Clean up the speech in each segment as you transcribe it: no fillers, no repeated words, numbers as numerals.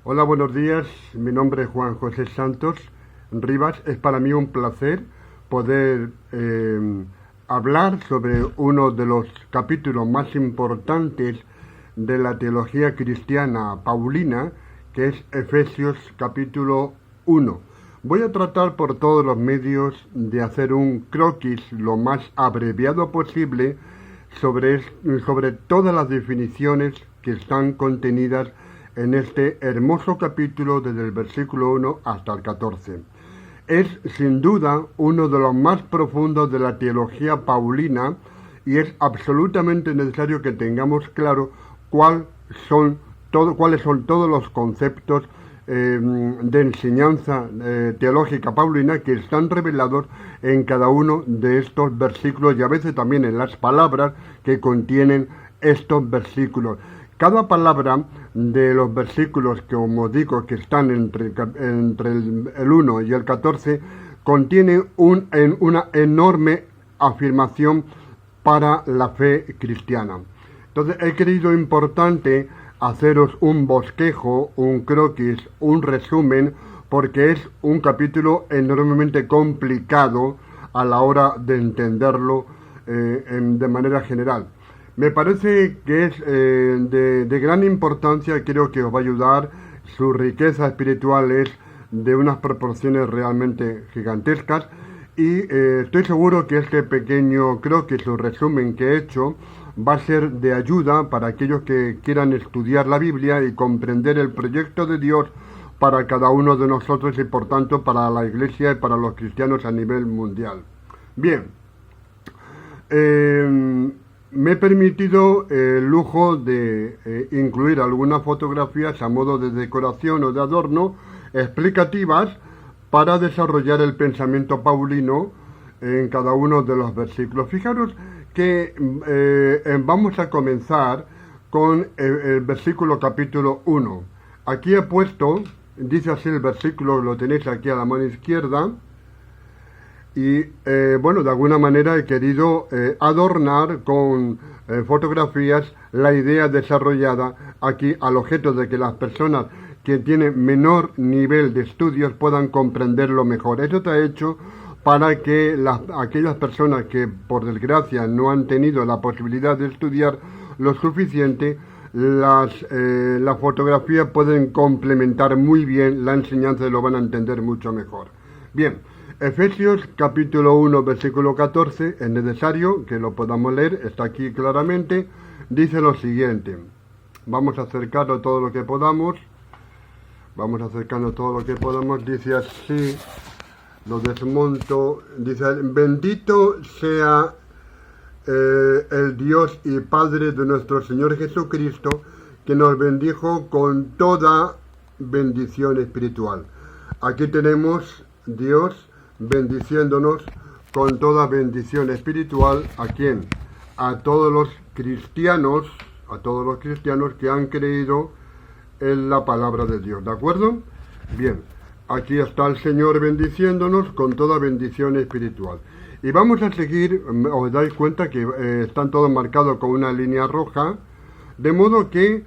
Hola, buenos días. Mi nombre es Juan José Santos Rivas. Es para mí un placer poder hablar sobre uno de los capítulos más importantes de la teología cristiana paulina, que es Efesios capítulo 1. Voy a tratar por todos los medios de hacer un croquis lo más abreviado posible sobre todas las definiciones que están contenidas en este hermoso capítulo desde el versículo 1 hasta el 14. Es sin duda uno de los más profundos de la teología paulina y es absolutamente necesario que tengamos claro cuáles son todos los conceptos de enseñanza teológica paulina que están revelados en cada uno de estos versículos y a veces también en las palabras que contienen estos versículos. Cada palabra de los versículos que, como digo, que están entre el 1 y el 14, contiene una enorme afirmación para la fe cristiana. Entonces he creído importante haceros un bosquejo, un croquis, un resumen, porque es un capítulo enormemente complicado a la hora de entenderlo de manera general. Me parece que es de gran importancia, creo que os va a ayudar. Su riqueza espiritual es de unas proporciones realmente gigantescas y estoy seguro que este pequeño, creo que su resumen que he hecho va a ser de ayuda para aquellos que quieran estudiar la Biblia y comprender el proyecto de Dios para cada uno de nosotros y por tanto para la Iglesia y para los cristianos a nivel mundial. Bien, me he permitido el lujo de incluir algunas fotografías a modo de decoración o de adorno explicativas para desarrollar el pensamiento paulino en cada uno de los versículos. Fijaros que vamos a comenzar con el versículo capítulo 1. Aquí he puesto, dice así el versículo, lo tenéis aquí a la mano izquierda, y bueno, de alguna manera he querido adornar con fotografías la idea desarrollada aquí al objeto de que las personas que tienen menor nivel de estudios puedan comprenderlo mejor. Eso está hecho para que aquellas personas que por desgracia no han tenido la posibilidad de estudiar lo suficiente, las fotografías pueden complementar muy bien la enseñanza y lo van a entender mucho mejor. Bien, Efesios capítulo 1 versículo 14, es necesario que lo podamos leer, está aquí claramente, dice lo siguiente. Vamos a acercarlo todo lo que podamos. Dice así, lo desmonto, dice, bendito sea el Dios y Padre de nuestro Señor Jesucristo, que nos bendijo con toda bendición espiritual. Aquí tenemos Dios bendiciéndonos con toda bendición espiritual. ¿A quién? A todos los cristianos que han creído en la palabra de Dios, ¿de acuerdo? Bien, aquí está el Señor bendiciéndonos con toda bendición espiritual. Y vamos a seguir, os dais cuenta que están todos marcados con una línea roja, de modo que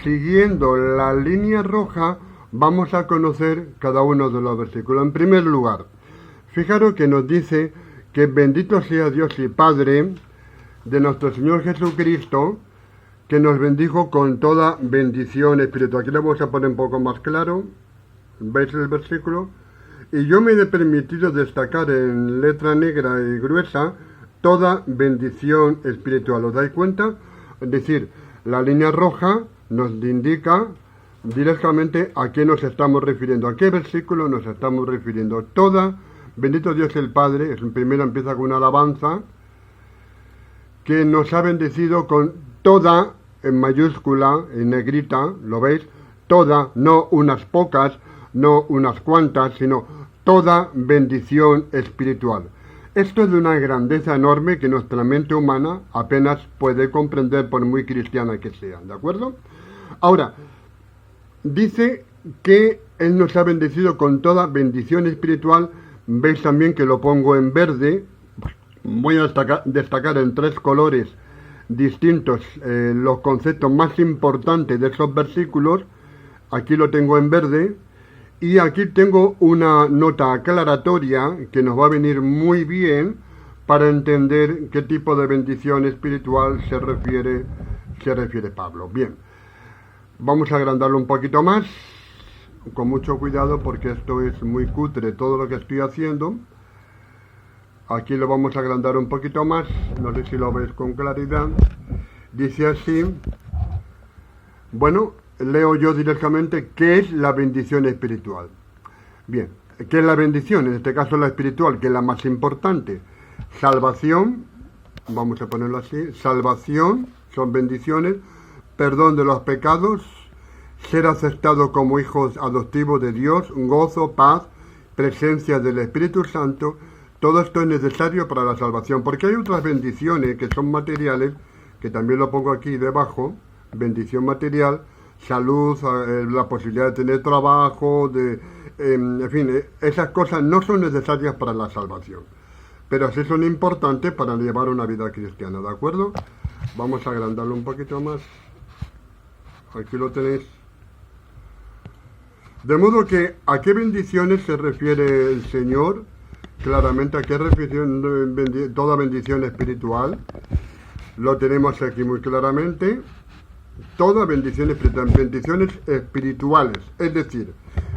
siguiendo la línea roja vamos a conocer cada uno de los versículos. En primer lugar, fijaros que nos dice que bendito sea Dios y Padre de nuestro Señor Jesucristo, que nos bendijo con toda bendición espiritual. Aquí lo vamos a poner un poco más claro. ¿Veis el versículo? Y yo me he permitido destacar en letra negra y gruesa toda bendición espiritual. ¿Os dais cuenta? Es decir, la línea roja nos indica directamente a qué nos estamos refiriendo, a qué versículo nos estamos refiriendo. Toda, bendito Dios el Padre, es primero empieza con una alabanza, que nos ha bendecido con toda, en mayúscula, en negrita, ¿lo veis? Toda, no unas pocas, no unas cuantas, sino toda bendición espiritual. Esto es de una grandeza enorme que nuestra mente humana apenas puede comprender por muy cristiana que sea, ¿de acuerdo? Ahora, dice que Él nos ha bendecido con toda bendición espiritual. Veis también que lo pongo en verde. Voy a destacar en tres colores distintos los conceptos más importantes de esos versículos. Aquí lo tengo en verde. Y aquí tengo una nota aclaratoria que nos va a venir muy bien para entender qué tipo de bendición espiritual se refiere Pablo. Bien, vamos a agrandarlo un poquito más, con mucho cuidado porque esto es muy cutre todo lo que estoy haciendo. Aquí lo vamos a agrandar un poquito más, no sé si lo veis con claridad. Dice así, bueno, leo yo directamente qué es la bendición espiritual. Bien, ¿qué es la bendición? En este caso la espiritual, que es la más importante. Salvación, vamos a ponerlo así, salvación, son bendiciones, perdón de los pecados, ser aceptado como hijos adoptivos de Dios, gozo, paz, presencia del Espíritu Santo. Todo esto es necesario para la salvación, porque hay otras bendiciones que son materiales, que también lo pongo aquí debajo, bendición material, salud, la posibilidad de tener trabajo, en fin, esas cosas no son necesarias para la salvación, pero sí son importantes para llevar una vida cristiana, ¿de acuerdo? Vamos a agrandarlo un poquito más. Aquí lo tenéis. De modo que, ¿a qué bendiciones se refiere el Señor? Claramente, ¿a qué refiere toda bendición espiritual? Lo tenemos aquí muy claramente. Toda bendición espiritual, bendiciones espirituales, es decir,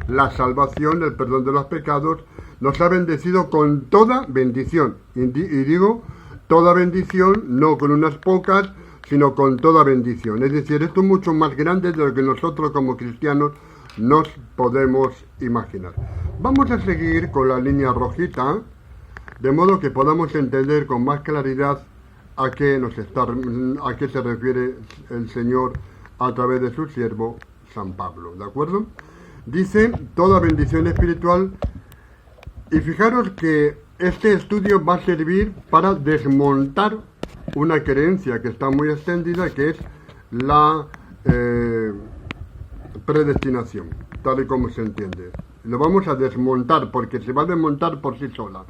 la salvación, el perdón de los pecados, nos ha bendecido con toda bendición. Y digo, toda bendición, no con unas pocas, sino con toda bendición. Es decir, esto es mucho más grande de lo que nosotros como cristianos nos podemos imaginar. Vamos a seguir con la línea rojita, de modo que podamos entender con más claridad a qué se refiere el Señor a través de su siervo San Pablo, ¿de acuerdo? Dice, toda bendición espiritual, y fijaros que este estudio va a servir para desmontar una creencia que está muy extendida, que es la predestinación, tal y como se entiende. Lo vamos a desmontar porque se va a desmontar por sí sola.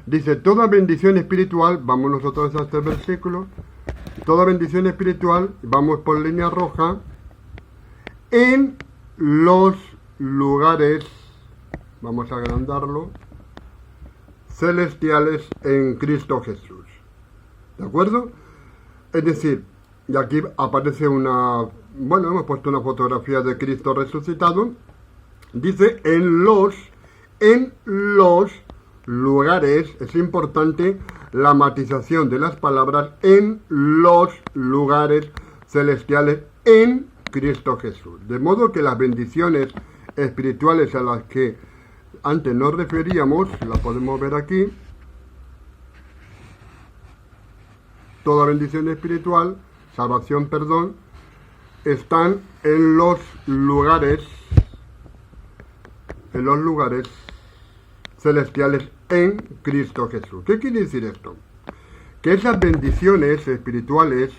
Dice, toda bendición espiritual, vamos nosotros a este versículo, toda bendición espiritual, vamos por línea roja, en los lugares, vamos a agrandarlo, celestiales en Cristo Jesús. ¿De acuerdo? Es decir, y aquí aparece hemos puesto una fotografía de Cristo resucitado, dice, en los lugares, es importante la matización de las palabras, en los lugares celestiales en Cristo Jesús. De modo que las bendiciones espirituales a las que antes nos referíamos, las podemos ver aquí, toda bendición espiritual, salvación, perdón, están en los lugares celestiales en Cristo Jesús. ¿Qué quiere decir esto? Que esas bendiciones espirituales,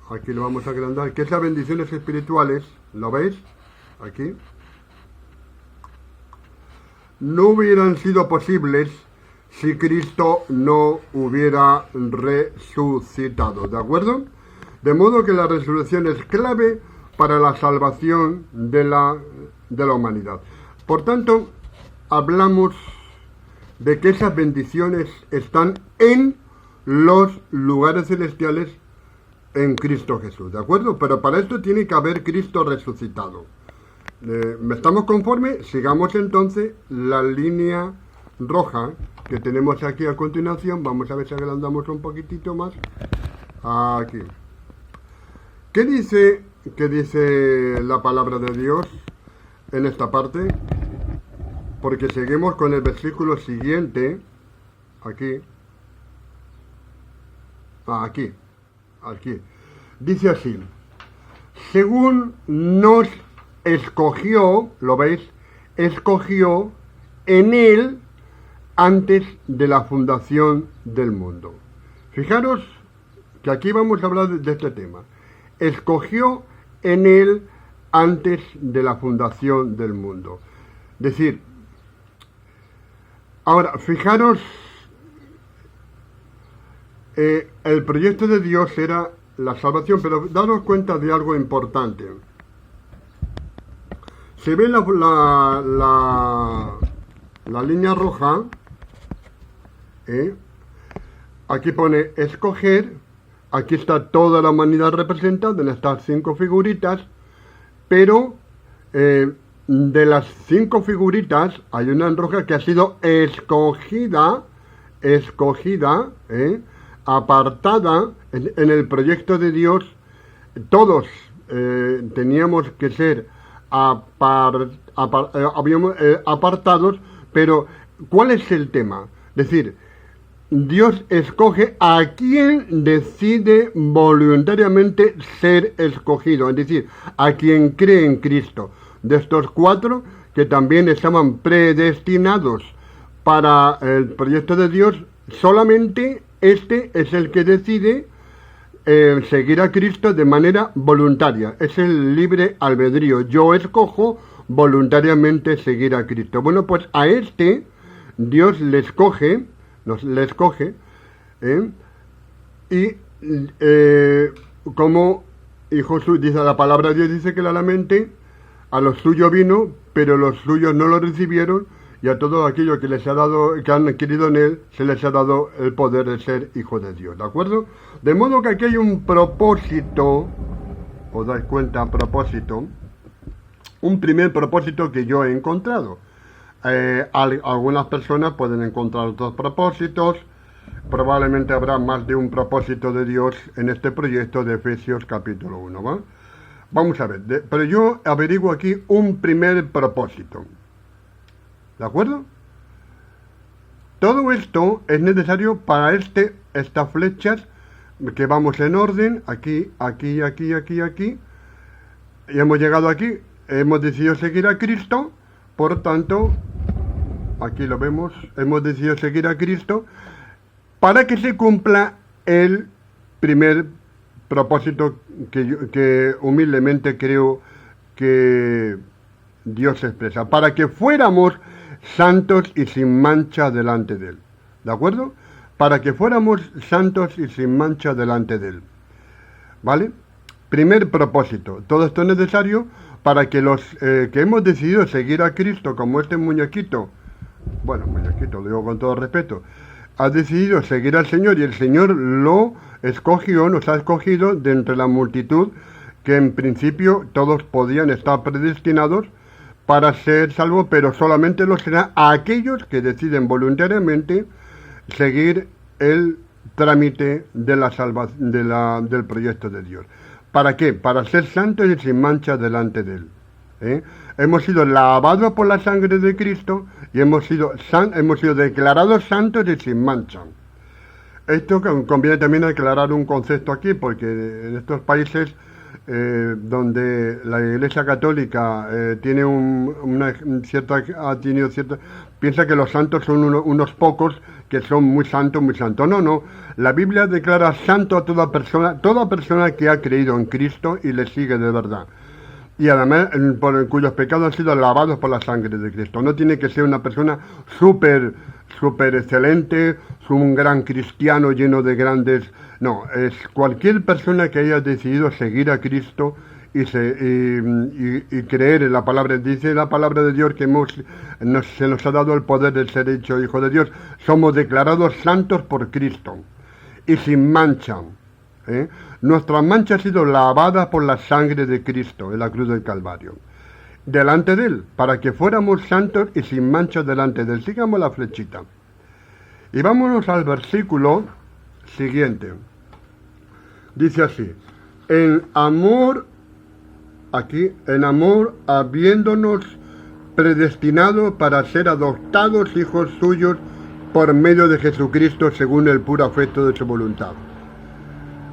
aquí lo vamos a agrandar, que esas bendiciones espirituales, ¿lo veis? Aquí, no hubieran sido posibles si Cristo no hubiera resucitado, ¿de acuerdo? De modo que la resurrección es clave para la salvación de la humanidad. Por tanto, hablamos de que esas bendiciones están en los lugares celestiales en Cristo Jesús, ¿de acuerdo? Pero para esto tiene que haber Cristo resucitado. ¿Estamos conformes? Sigamos entonces la línea roja que tenemos aquí a continuación. Vamos a ver si agrandamos un poquitito más. Aquí. ¿Qué dice la palabra de Dios en esta parte? Porque seguimos con el versículo siguiente. Aquí. Aquí. Dice así. Según nos escogió, ¿lo veis? Escogió en Él antes de la fundación del mundo. Fijaros que aquí vamos a hablar de este tema. Escogió en Él antes de la fundación del mundo. Es decir, ahora, fijaros, el proyecto de Dios era la salvación, pero daros cuenta de algo importante. Se ve la línea roja, ¿eh? Aquí pone escoger, aquí está toda la humanidad representada en estas 5 figuritas, pero de las 5 figuritas hay una en roja que ha sido escogida, apartada en el proyecto de Dios. Todos teníamos que ser apartados, pero ¿cuál es el tema? Es decir, Dios escoge a quien decide voluntariamente ser escogido, es decir, a quien cree en Cristo. De estos 4 que también estaban predestinados para el proyecto de Dios, solamente este es el que decide seguir a Cristo de manera voluntaria. Es el libre albedrío. Yo escojo voluntariamente seguir a Cristo. Bueno, pues a este Dios le escoge, y como Jesús dice, la palabra de Dios dice claramente, a los suyos vino, pero los suyos no lo recibieron, y a todo aquello que les ha dado, que han querido en él, se les ha dado el poder de ser hijos de Dios, ¿de acuerdo? De modo que aquí hay un propósito, os dais cuenta, un primer propósito que yo he encontrado. Algunas personas pueden encontrar otros propósitos, probablemente habrá más de un propósito de Dios en este proyecto de Efesios capítulo 1, ¿va? Vamos a ver, pero yo averiguo aquí un primer propósito. ¿De acuerdo? Todo esto es necesario para estas flechas que vamos en orden, aquí, aquí, aquí, aquí, aquí, y hemos llegado aquí, hemos decidido seguir a Cristo, por tanto, aquí lo vemos, hemos decidido seguir a Cristo, para que se cumpla el primer propósito que humildemente creo que Dios expresa, para que fuéramos santos y sin mancha delante de Él. ¿De acuerdo? Para que fuéramos santos y sin mancha delante de Él. ¿Vale? Primer propósito. Todo esto es necesario para que los que hemos decidido seguir a Cristo, como este muñequito, bueno, muñequito, lo digo con todo respeto, ha decidido seguir al Señor y el Señor lo escogió, nos ha escogido de entre la multitud que en principio todos podían estar predestinados para ser salvos, pero solamente lo será a aquellos que deciden voluntariamente seguir el trámite de la salvación, del proyecto de Dios. ¿Para qué? Para ser santos y sin mancha delante de Él. Hemos sido lavados por la sangre de Cristo y hemos sido declarados santos y sin mancha. Esto conviene también aclarar un concepto aquí, porque en estos países donde la Iglesia Católica tiene piensa que los santos son unos pocos que son muy santos, muy santos. No. La Biblia declara santo a toda persona que ha creído en Cristo y le sigue de verdad. Y además, cuyos pecados han sido lavados por la sangre de Cristo. No tiene que ser una persona súper excelente, un gran cristiano lleno de grandes... No, es cualquier persona que haya decidido seguir a Cristo y creer en la palabra. Dice la palabra de Dios que se nos ha dado el poder de ser hecho hijo de Dios. Somos declarados santos por Cristo y sin mancha. Nuestra mancha ha sido lavada por la sangre de Cristo en la cruz del Calvario. Delante de Él, para que fuéramos santos y sin mancha delante de Él. Sigamos la flechita. Y vámonos al versículo siguiente. Dice así: en amor habiéndonos predestinado para ser adoptados hijos suyos por medio de Jesucristo según el puro afecto de su voluntad.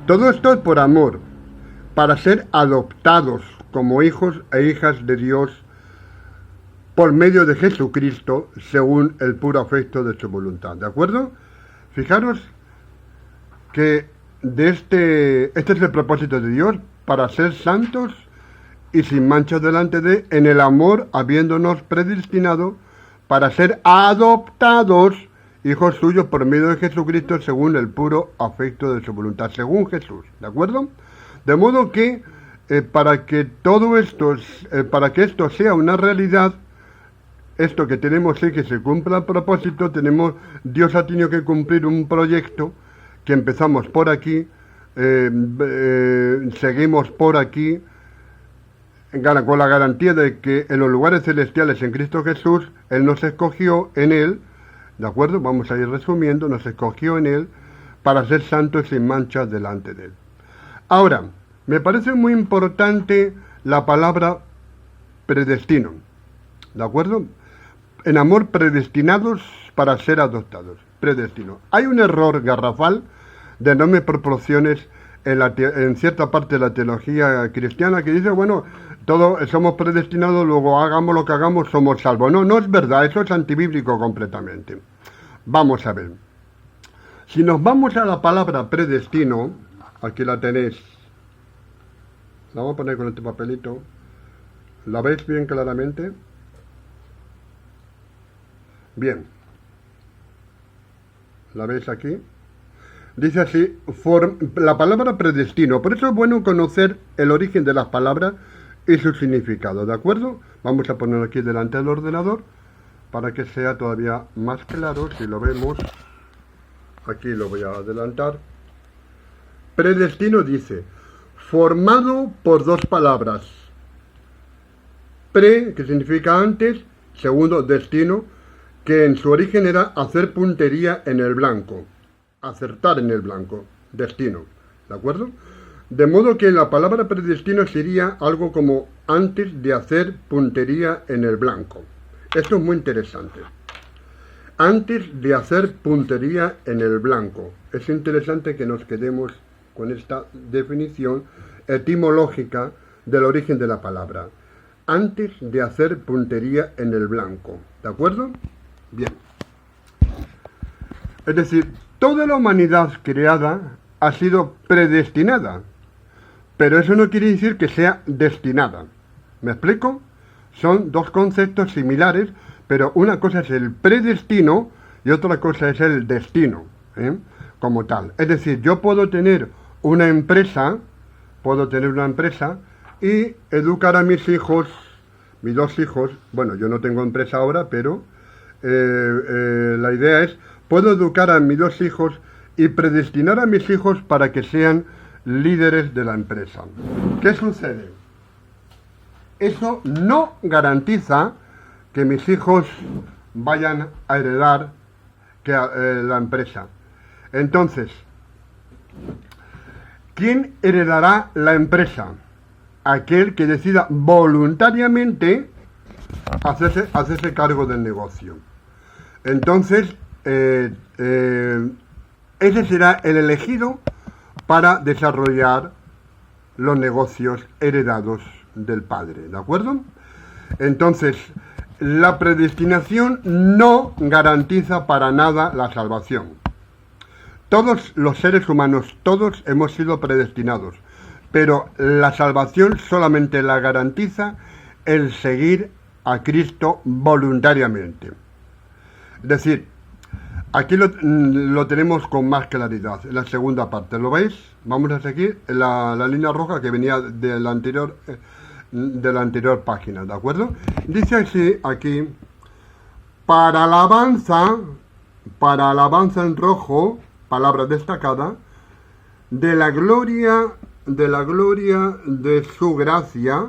Todo esto es por amor, para ser adoptados como hijos e hijas de Dios por medio de Jesucristo según el puro afecto de su voluntad. ¿De acuerdo? Fijaros que este es el propósito de Dios, para ser santos y sin mancha delante de, en el amor habiéndonos predestinado para ser adoptados hijos suyos por medio de Jesucristo según el puro afecto de su voluntad, según Jesús, ¿de acuerdo? De modo que para que todo esto, para que esto sea una realidad, esto que tenemos que se cumpla a propósito, Dios ha tenido que cumplir un proyecto que empezamos por aquí, seguimos por aquí, con la garantía de que en los lugares celestiales en Cristo Jesús, Él nos escogió en Él, ¿de acuerdo? Vamos a ir resumiendo, nos escogió en Él para ser santos sin manchas delante de Él. Ahora, me parece muy importante la palabra predestino, ¿de acuerdo? En amor, predestinados para ser adoptados, predestino. Hay un error garrafal de enormes proporciones en cierta parte de la teología cristiana que dice, bueno, todos somos predestinados, luego hagamos lo que hagamos, somos salvos. No, no es verdad, eso es antibíblico completamente. Vamos a ver. Si nos vamos a la palabra predestino, aquí la tenéis, la voy a poner con este papelito, ¿la veis bien claramente? Bien. ¿La veis aquí? Dice así, la palabra predestino. Por eso es bueno conocer el origen de las palabras y su significado, ¿de acuerdo? Vamos a ponerlo aquí delante del ordenador para que sea todavía más claro. Si lo vemos, aquí lo voy a adelantar. Predestino dice, formado por dos palabras. Pre, que significa antes, segundo, destino, que en su origen era hacer puntería en el blanco. Acertar en el blanco, destino, ¿de acuerdo? De modo que la palabra predestino sería algo como antes de hacer puntería en el blanco. Esto es muy interesante. Antes de hacer puntería en el blanco. Es interesante que nos quedemos con esta definición etimológica del origen de la palabra. Antes de hacer puntería en el blanco, ¿de acuerdo? Bien. Es decir, toda la humanidad creada ha sido predestinada, pero eso no quiere decir que sea destinada. ¿Me explico? Son dos conceptos similares, pero una cosa es el predestino y otra cosa es el destino, como tal. Es decir, yo puedo tener una empresa y educar a mis hijos, mis dos hijos. Bueno, yo no tengo empresa ahora, pero la idea es, puedo educar a mis dos hijos y predestinar a mis hijos para que sean líderes de la empresa. ¿Qué sucede? Eso no garantiza que mis hijos vayan a heredar la empresa. Entonces, ¿quién heredará la empresa? Aquel que decida voluntariamente hacerse cargo del negocio. Entonces, ese será el elegido para desarrollar los negocios heredados del padre, ¿de acuerdo? Entonces, la predestinación no garantiza para nada la salvación. Todos los seres humanos, todos hemos sido predestinados, pero la salvación solamente la garantiza el seguir a Cristo voluntariamente. Es decir, aquí lo tenemos con más claridad, en la segunda parte. ¿Lo veis? Vamos a seguir la línea roja que venía de la anterior página, ¿de acuerdo? Dice así aquí, para alabanza en rojo, palabra destacada, de la gloria de su gracia,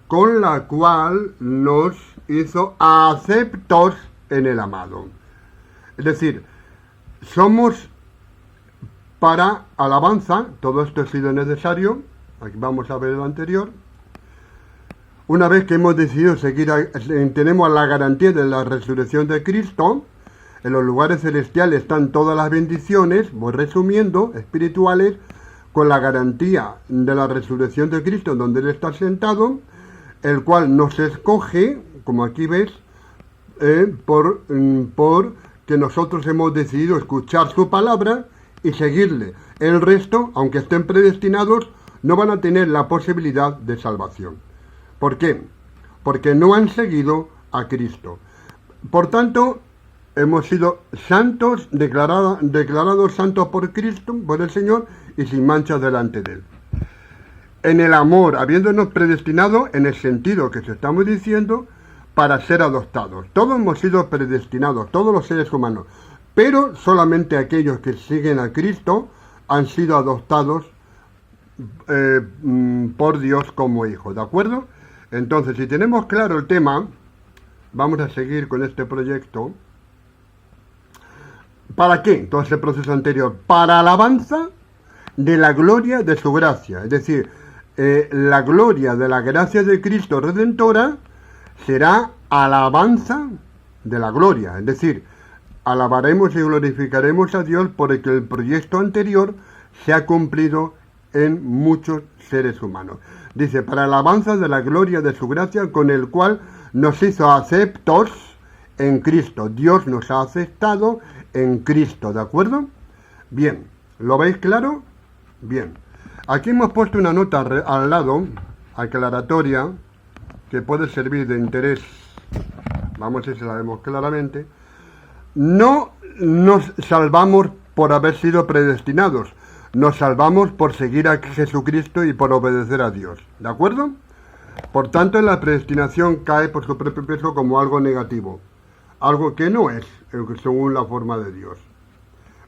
con la cual nos hizo aceptos en el amado. Es decir, somos para alabanza, todo esto ha sido necesario, aquí vamos a ver lo anterior. Una vez que hemos decidido tenemos la garantía de la resurrección de Cristo, en los lugares celestiales están todas las bendiciones, voy resumiendo, espirituales, con la garantía de la resurrección de Cristo, donde Él está sentado, el cual nos escoge, como aquí ves, por que nosotros hemos decidido escuchar su palabra y seguirle. El resto, aunque estén predestinados, no van a tener la posibilidad de salvación. ¿Por qué? Porque no han seguido a Cristo. Por tanto, hemos sido santos, declarados santos por Cristo, por el Señor, y sin mancha delante de Él. en el amor, habiéndonos predestinado en el sentido que se estamos diciendo para ser adoptados. Todos hemos sido predestinados, todos los seres humanos, pero solamente aquellos que siguen a Cristo han sido adoptados por Dios como hijos, ¿de acuerdo? Entonces, si tenemos claro el tema, vamos a seguir con este proyecto. ¿Para qué? Todo ese proceso anterior, para alabanza de la gloria de su gracia, es decir, la gloria de la gracia de Cristo Redentora será alabanza de la gloria, es decir, alabaremos y glorificaremos a Dios porque el proyecto anterior se ha cumplido en muchos seres humanos. Dice, para alabanza de la gloria de su gracia con el cual nos hizo aceptos en Cristo. Dios nos ha aceptado en Cristo, ¿de acuerdo? Bien, ¿lo veis claro? Bien. Aquí hemos puesto una nota al lado, aclaratoria, que puede servir de interés. Vamos a ver si la vemos claramente. No nos salvamos por haber sido predestinados. Nos salvamos por seguir a Jesucristo y por obedecer a Dios. ¿De acuerdo? Por tanto, la predestinación cae por su propio peso como algo negativo. Algo que no es, según la forma de Dios.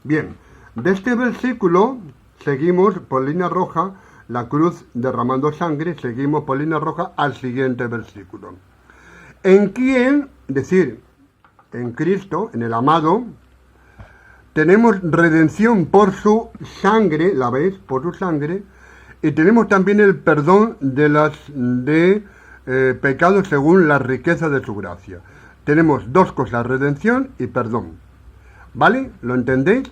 Bien, de este versículo seguimos por línea roja, la cruz derramando sangre, seguimos por línea roja al siguiente versículo. En quien, es decir, en Cristo, en el amado, tenemos redención por su sangre, ¿la veis? Por su sangre, y tenemos también el perdón de pecados según la riqueza de su gracia. Tenemos dos cosas, redención y perdón. ¿Vale? ¿Lo entendéis?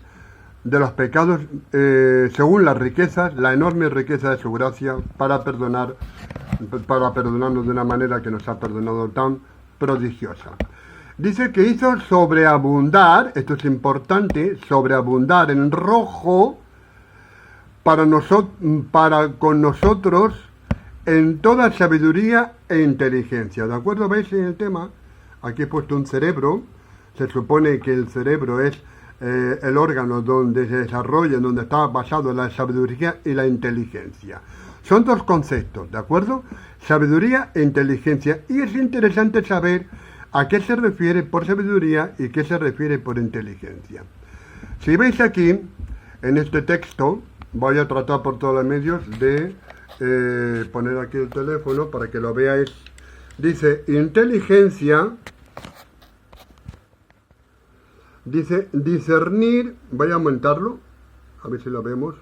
De los pecados según las riquezas, la enorme riqueza de su gracia para perdonarnos de una manera que nos ha perdonado tan prodigiosa. Dice que hizo sobreabundar, esto es importante, sobreabundar en rojo para con nosotros en toda sabiduría e inteligencia. ¿De acuerdo? ¿Veis en el tema? Aquí he puesto un cerebro. Se supone que el cerebro es el órgano donde se desarrolla, donde está basado la sabiduría y la inteligencia. Son dos conceptos, ¿de acuerdo? Sabiduría e inteligencia. Y es interesante saber a qué se refiere por sabiduría y qué se refiere por inteligencia. Si veis aquí, en este texto, voy a tratar por todos los medios de poner aquí el teléfono para que lo veáis. Dice, inteligencia, dice, discernir, voy a aumentarlo, a ver si lo vemos.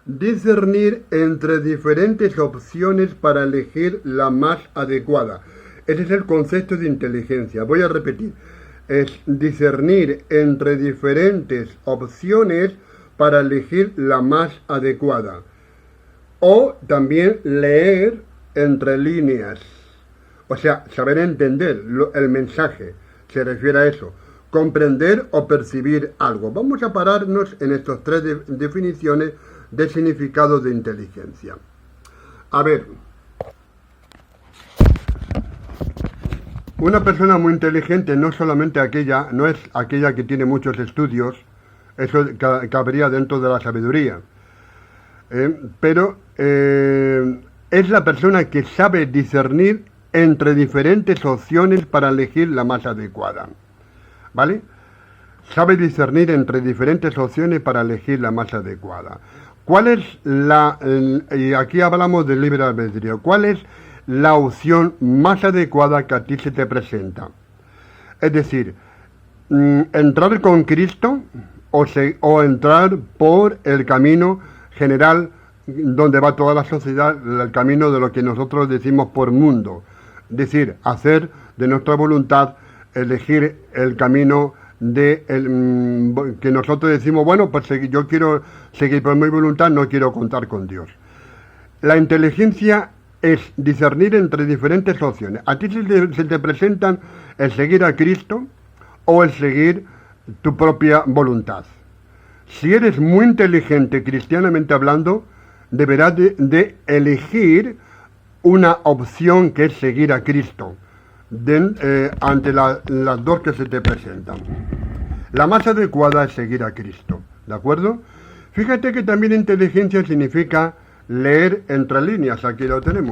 Discernir entre diferentes opciones para elegir la más adecuada. Ese es el concepto de inteligencia. Voy a repetir. Es discernir entre diferentes opciones para elegir la más adecuada. O también leer entre líneas. O sea, saber entender el mensaje. Se refiere a eso. Comprender o percibir algo. Vamos a pararnos en estas tres definiciones de significado de inteligencia. A ver. Una persona muy inteligente no solamente no es aquella que tiene muchos estudios, eso cabría dentro de la sabiduría, pero es la persona que sabe discernir entre diferentes opciones para elegir la más adecuada, ¿vale? Sabe discernir entre diferentes opciones para elegir la más adecuada. ¿Cuál es y aquí hablamos del libre albedrío, cuál es la opción más adecuada que a ti se te presenta? Es decir, entrar con Cristo o entrar por el camino general donde va toda la sociedad, el camino de lo que nosotros decimos por mundo. Es decir, hacer de nuestra voluntad, elegir el camino que nosotros decimos, bueno, pues yo quiero seguir por mi voluntad, no quiero contar con Dios. La inteligencia es discernir entre diferentes opciones. A ti se te presentan el seguir a Cristo o el seguir tu propia voluntad. Si eres muy inteligente cristianamente hablando, deberás de elegir una opción que es seguir a Cristo ante las dos que se te presentan. La más adecuada es seguir a Cristo, ¿de acuerdo? Fíjate que también inteligencia significa leer entre líneas, aquí lo tenemos.